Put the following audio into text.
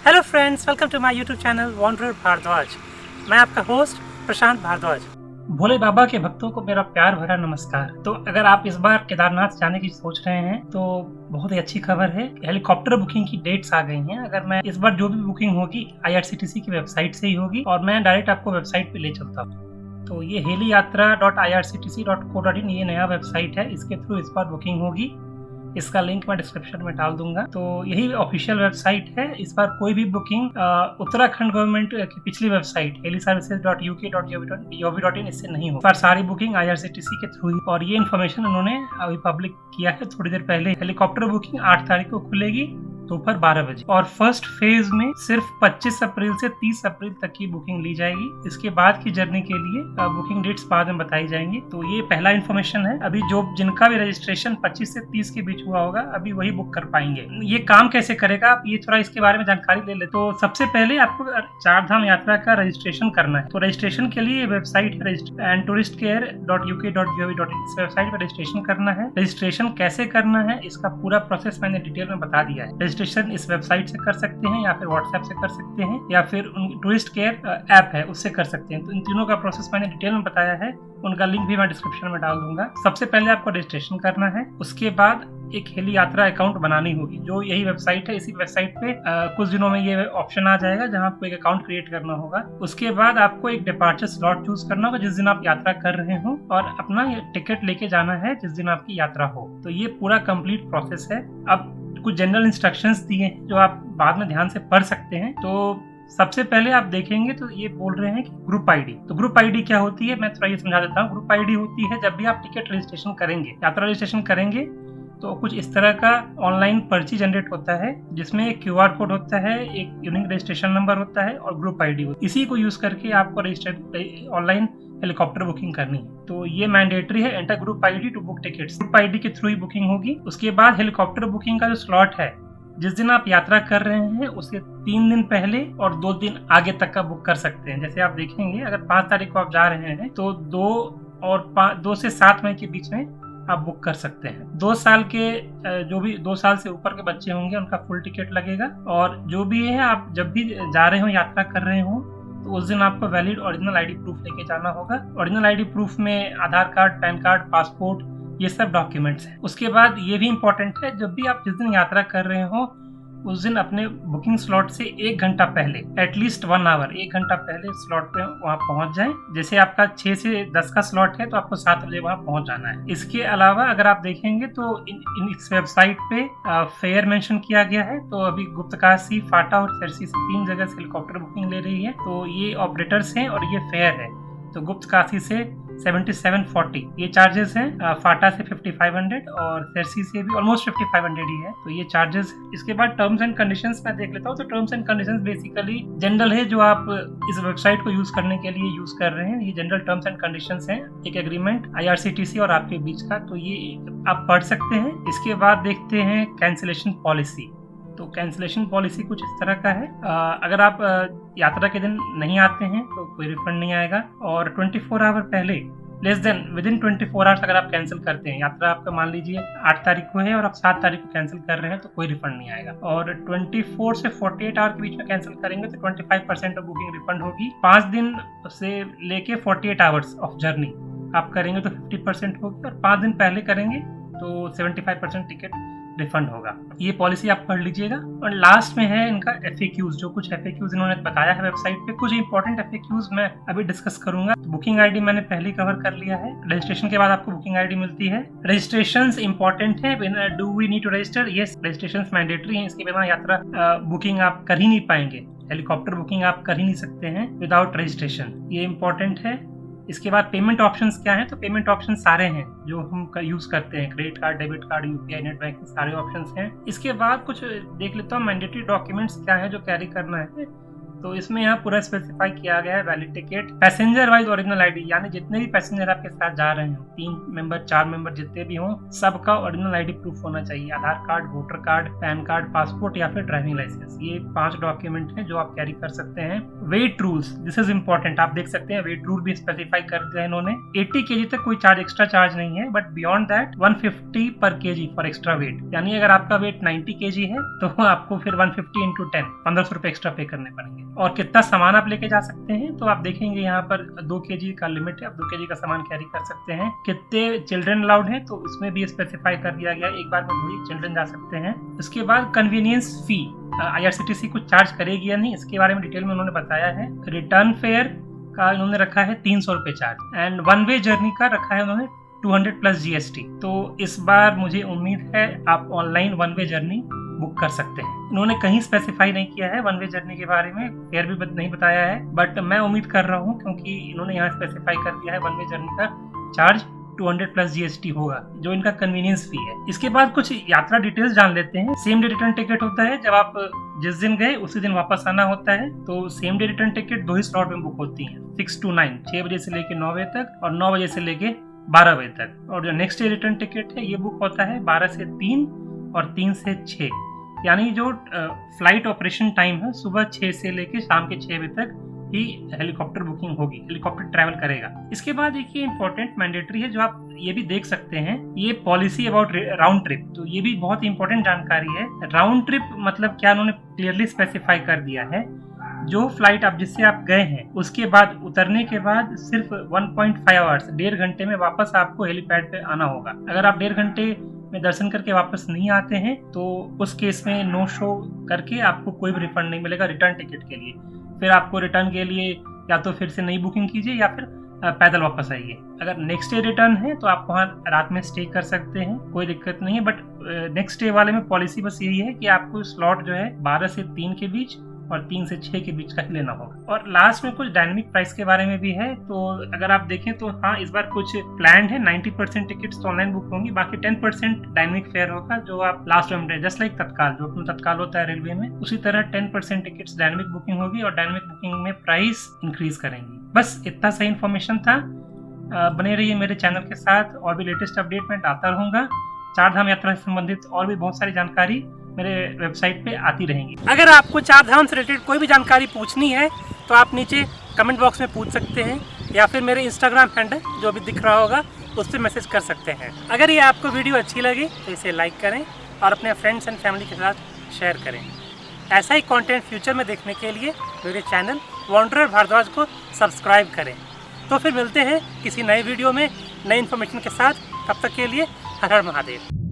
Hello friends, welcome to my YouTube channel wanderer Bhardwaj. मैं आपका host प्रशांत भारद्वाज। भोले बाबा के भक्तों को मेरा प्यार भरा नमस्कार। तो अगर आप इस बार केदारनाथ जाने की सोच रहे हैं तो बहुत ही अच्छी खबर है। हेलीकॉप्टर बुकिंग की डेट्स आ गई हैं। अगर मैं इस बार जो भी बुकिंग होगी IRCTC की वेबसाइट से ही होगी और मैं डायरेक्ट आपको वेबसाइट पे ले चलता हूँ। तो ये heliyatra.irctc.co.in ये नया वेबसाइट है, इसके थ्रू इस बार बुकिंग होगी। इसका लिंक मैं डिस्क्रिप्शन में डाल दूंगा। तो यही ऑफिशियल वेबसाइट है। इस बार कोई भी बुकिंग उत्तराखंड गवर्नमेंट की पिछली वेबसाइट heliservices.uk.gov.in इससे नहीं हो। इस बार सारी बुकिंग IRCTC के थ्रू ही, और ये इन्फॉर्मेशन उन्होंने अभी पब्लिक किया है थोड़ी देर पहले। हेलीकॉप्टर बुकिंग 8 तारीख को खुलेगी दोपहर 12 बजे, और फर्स्ट फेज में सिर्फ 25 अप्रैल से 30 अप्रैल तक की बुकिंग ली जाएगी। इसके बाद की जर्नी के लिए बुकिंग डेट्स बाद में बताई जाएंगी। तो ये पहला इन्फॉर्मेशन है। अभी जो जिनका भी रजिस्ट्रेशन 25 से 30 के बीच हुआ होगा अभी वही बुक कर पाएंगे। ये काम कैसे करेगा, आप ये थोड़ा इसके बारे में जानकारी ले ले। तो सबसे पहले आपको 4 धाम यात्रा का रजिस्ट्रेशन करना है। तो रजिस्ट्रेशन के लिए वेबसाइट है touristcare.uk.gov.in, इस वेबसाइट पर रजिस्ट्रेशन करना है। रजिस्ट्रेशन कैसे करना है इसका पूरा प्रोसेस मैंने डिटेल में बता दिया है। रजिस्ट्रेशन इस वेबसाइट से कर सकते हैं या फिर व्हाट्सएप से कर सकते हैं या फिर टूरिस्ट केयर ऐप है उससे कर सकते हैं। तो इन तीनों का प्रोसेस मैंने डिटेल में बताया है, उनका लिंक भी मैं डिस्क्रिप्शन में डाल दूंगा। सबसे पहले आपको रजिस्ट्रेशन करना है, उसके बाद एक हेली यात्रा अकाउंट बनानी होगी। जो यही वेबसाइट है, इसी वेबसाइट पे कुछ दिनों में ये ऑप्शन आ जाएगा जहां आपको एक अकाउंट क्रिएट करना होगा। उसके बाद आपको एक डिपार्चर स्लॉट चूज करना होगा जिस दिन आप यात्रा कर रहे हो, और अपना टिकट लेके जाना है जिस दिन आपकी यात्रा हो। तो ये पूरा कंप्लीट प्रोसेस है। अब कुछ जनरल इंस्ट्रक्शंस दिए हैं जो आप बाद में ध्यान से पढ़ सकते हैं। तो सबसे पहले आप देखेंगे तो ये बोल रहे हैं कि ग्रुप आईडी। तो ग्रुप आईडी क्या होती है, मैं थोड़ा ये समझा देता हूँ। ग्रुप आईडी होती है जब भी आप टिकट रजिस्ट्रेशन करेंगे, यात्रा रजिस्ट्रेशन करेंगे, तो कुछ इस तरह का ऑनलाइन पर्ची जनरेट होता है जिसमें एक QR कोड होता है, एक यूनिक रजिस्ट्रेशन नंबर होता है और ग्रुप आईडी होती है। इसी को यूज करके आपको रजिस्टर ऑनलाइन हेलीकॉप्टर बुकिंग करनी है। तो ये मैंडेटरी है, enter group ID to book tickets. Group ID के थ्रू ही बुकिंग होगी। उसके बाद हेलीकॉप्टर बुकिंग का जो स्लॉट है, जिस दिन आप यात्रा कर रहे हैं उसके 3 दिन पहले और 2 दिन आगे तक का बुक कर सकते हैं। जैसे आप देखेंगे, अगर 5 तारीख को आप जा रहे हैं तो 2 से 7 मई के बीच में आप बुक कर सकते हैं। 2 साल के जो भी 2 साल से ऊपर के बच्चे होंगे उनका फुल टिकट लगेगा। और जो भी है, आप जब भी जा रहे हो, यात्रा कर रहे हो, तो उस दिन आपको वैलिड ओरिजिनल आईडी प्रूफ लेके जाना होगा। ओरिजिनल आईडी प्रूफ में आधार कार्ड, पैन कार्ड, पासपोर्ट, ये सब डॉक्यूमेंट्स हैं। उसके बाद ये भी इम्पोर्टेंट है, जब भी आप जिस दिन यात्रा कर रहे हो उस दिन अपने बुकिंग स्लॉट से 1 घंटा पहले, एटलीस्ट 1 आवर, 1 घंटा पहले स्लॉट पे वहाँ पहुँच जाएं। जैसे आपका 6 से 10 का स्लॉट है तो आपको 7 बजे वहाँ पहुँच जाना है। इसके अलावा अगर आप देखेंगे तो इस वेबसाइट पे फेयर मेंशन किया गया है। तो अभी गुप्तकाशी, फाटा और सरसी से 3 जगह से हेलीकॉप्टर बुकिंग ले रही है। तो ये ऑपरेटर्स हैं और ये फेयर है। तो गुप्तकाशी से 7740 ये चार्जेस हैं, फाटा से 5500 और सरसी से भी ऑलमोस्ट 5500 ही है। तो ये चार्जेस। इसके बाद टर्म्स एंड कंडीशंस मैं देख लेता हूँ। तो terms and conditions basically general है, जो आप इस वेबसाइट को यूज करने के लिए यूज कर रहे हैं। ये जनरल टर्म्स एंड कंडीशंस हैं, एक एग्रीमेंट IRCTC और आपके बीच का। तो ये आप पढ़ सकते हैं। इसके बाद देखते हैं कैंसिलेशन पॉलिसी। तो कैंसिलेशन पॉलिसी कुछ इस तरह का है, अगर आप यात्रा के दिन नहीं आते हैं तो कोई रिफंड नहीं आएगा। और 24 आवर पहले, विदिन 24 आवर्स अगर आप कैंसिल करते हैं, यात्रा आपका मान लीजिए 8 तारीख को है और आप 7 तारीख को कैंसिल कर रहे हैं, तो कोई रिफंड नहीं आएगा। और 24 से 48 आवर के बीच में कैंसिल करेंगे तो 25% ऑफ बुकिंग रिफंड होगी। 5 दिन से लेके 48 आवर्स ऑफ जर्नी आप करेंगे तो 50% होगी, और 5 दिन पहले करेंगे तो 75% टिकट रिफंड होगा। ये पॉलिसी आप पढ़ लीजिएगा। और लास्ट में है इनका FAQs, जो कुछ FAQs इन्होंने बताया है वेबसाइट पे। कुछ इंपॉर्टेंट FAQs मैं अभी डिस्कस करूंगा। बुकिंग आईडी मैंने पहले कवर कर लिया है। रजिस्ट्रेशन के बाद आपको बुकिंग आईडी मिलती है। रजिस्ट्रेशंस इंपॉर्टेंट है। Do we need to register? Yes, registrations mandatory है। इसके बिना यात्रा बुकिंग आप कर ही नहीं पाएंगे। हेलीकॉप्टर बुकिंग आप कर ही नहीं सकते हैं विदाउट रजिस्ट्रेशन, ये इंपॉर्टेंट है। इसके बाद पेमेंट ऑप्शंस क्या हैं? तो पेमेंट ऑप्शन सारे हैं जो हम यूज करते हैं, credit card, debit card, UPI, net banking, सारे ऑप्शंस हैं। इसके बाद कुछ देख लेता हूँ मैंडेटरी डॉक्यूमेंट्स क्या है जो कैरी करना है। तो इसमें यहाँ पूरा स्पेसिफाई किया गया है valid ticket, passenger wise original ID, यानी जितने भी पैसेंजर आपके साथ जा रहे हो, 3 मेंबर 4 मेंबर जितने भी हों, सबका ओरिजिनल आईडी प्रूफ होना चाहिए। Aadhaar card, voter card, PAN card, passport या फिर ड्राइविंग लाइसेंस, ये 5 डॉक्यूमेंट हैं जो आप कैरी कर सकते हैं। Weight rules, this is important, आप देख सकते हैं वेट रूल भी स्पेसिफाई कर दिया है इन्होंने। 80 kg तक कोई एक्स्ट्रा चार्ज नहीं है, बट बियॉन्ड दैट 150 पर kg फॉर एक्स्ट्रा वेट, यानी अगर आपका वेट 90 kg है तो आपको फिर 150 × 10 1500 रुपए एक्स्ट्रा पे करने पड़ेंगे। और कितना सामान आप लेके जा सकते हैं तो आप देखेंगे यहाँ पर 2 kg का लिमिट है, आप 2 kg का सामान कैरी कर सकते हैं। कितने चिल्ड्रन अलाउड है तो उसमें भी स्पेसिफाई कर दिया गया, एक बार में 2 चिल्ड्रन जा सकते हैं। उसके बाद कन्वीनियंस फी, IRCTC कुछ चार्ज करेगी या नहीं, इसके बारे में डिटेल में उन्होंने बताया है। रिटर्न फेयर का इन्होंने रखा है 300 रुपए charge, and one way journey का रखा है उन्होंने 200 प्लस GST। तो इस बार मुझे उम्मीद है आप online one way journey book कर सकते हैं। इन्होंने कहीं स्पेसिफाई नहीं किया है वन वे जर्नी के बारे में, फेयर भी नहीं बताया है, बट मैं उम्मीद कर रहा हूँ क्योंकि इन्होंने यहाँ स्पेसिफाई कर दिया है वन वे जर्नी का चार्ज 200 प्लस GST होगा, जो इनका कन्वीनियंस फी है। इसके बाद कुछ यात्रा डिटेल्स जान लेते हैं। सेम डे रिटर्न टिकट होता है, जब आप जिस दिन गए उसी दिन वापस आना होता है। तो सेम डे रिटर्न टिकट 2 ही स्लॉट में बुक होती है, 6 to 9, 6 बजे से लेके 9 बजे तक और 9 बजे से लेके 12 बजे तक। और जो नेक्स्ट डे रिटर्न टिकट है ये बुक होता है 12 से 3 और 3 से 6, यानी जो फ्लाइट ऑपरेशन टाइम है सुबह 6 से लेके शाम के 6 बजे तक ही हेलीकॉप्टर बुकिंग होगी, हेलीकॉप्टर ट्रैवल करेगा। इसके बाद एक ये इंपॉर्टेंट मैंडेटरी है जो आप ये भी देख सकते हैं, ये पॉलिसी अबाउट राउंड ट्रिप, तो ये भी बहुत इंपॉर्टेंट जानकारी है। राउंड ट्रिप मतलब क्या, उन्होंने क्लियरली स्पेसिफाई कर दिया है, जो फ्लाइट आप जिससे आप गए हैं उसके बाद उतरने के बाद सिर्फ 1.5 आवर्स, 1.5 घंटे में वापस आपको हेलीपैड पे आना होगा। अगर आप 1.5 घंटे में दर्शन करके वापस नहीं आते हैं तो उस केस में नो शो करके आपको कोई भी रिफंड नहीं मिलेगा रिटर्न टिकट के लिए। फिर आपको रिटर्न के लिए या तो फिर से नई बुकिंग कीजिए या फिर पैदल वापस आइए। अगर नेक्स्ट डे रिटर्न है तो आप वहाँ रात में स्टे कर सकते हैं, कोई दिक्कत नहीं है। बट नेक्स्ट डे वाले में पॉलिसी बस यही है कि आपको स्लॉट जो है 12 से 3 के बीच और 3 से 6 के बीच का ही लेना होगा। और लास्ट में कुछ डायनामिक प्राइस के बारे में भी है, तो अगर आप देखें तो हाँ, इस बार कुछ प्लान है। 90% टिकट्स ऑनलाइन बुक होंगी, बाकी 10% डायनामिक फेयर होगा जो आप लास्ट में, जस्ट लाइक तत्काल, जो अपना तत्काल होता है रेलवे में, उसी तरह 10% टिकट्स डायनामिक बुकिंग होगी और डायनामिक बुकिंग में प्राइस इंक्रीज करेंगी। बस इतना सही इन्फॉर्मेशन था। बने रहिए मेरे चैनल के साथ, और भी लेटेस्ट अपडेट मैं डालता रहूंगा। 4 धाम यात्रा से संबंधित और भी बहुत सारी जानकारी मेरे वेबसाइट पे आती रहेंगी। अगर आपको 4 धाम से रिलेटेड कोई भी जानकारी पूछनी है तो आप नीचे कमेंट बॉक्स में पूछ सकते हैं, या फिर मेरे इंस्टाग्राम हैंडल जो अभी दिख रहा होगा उस पर मैसेज कर सकते हैं। अगर ये आपको वीडियो अच्छी लगी तो इसे लाइक करें और अपने फ्रेंड्स एंड फैमिली के साथ शेयर करें। ऐसा ही कंटेंट फ्यूचर में देखने के लिए मेरे चैनल वॉन्डरर भारद्वाज को सब्सक्राइब करें। तो फिर मिलते हैं किसी नए वीडियो में नई इन्फॉर्मेशन के साथ। तब तक के लिए हर हर महादेव।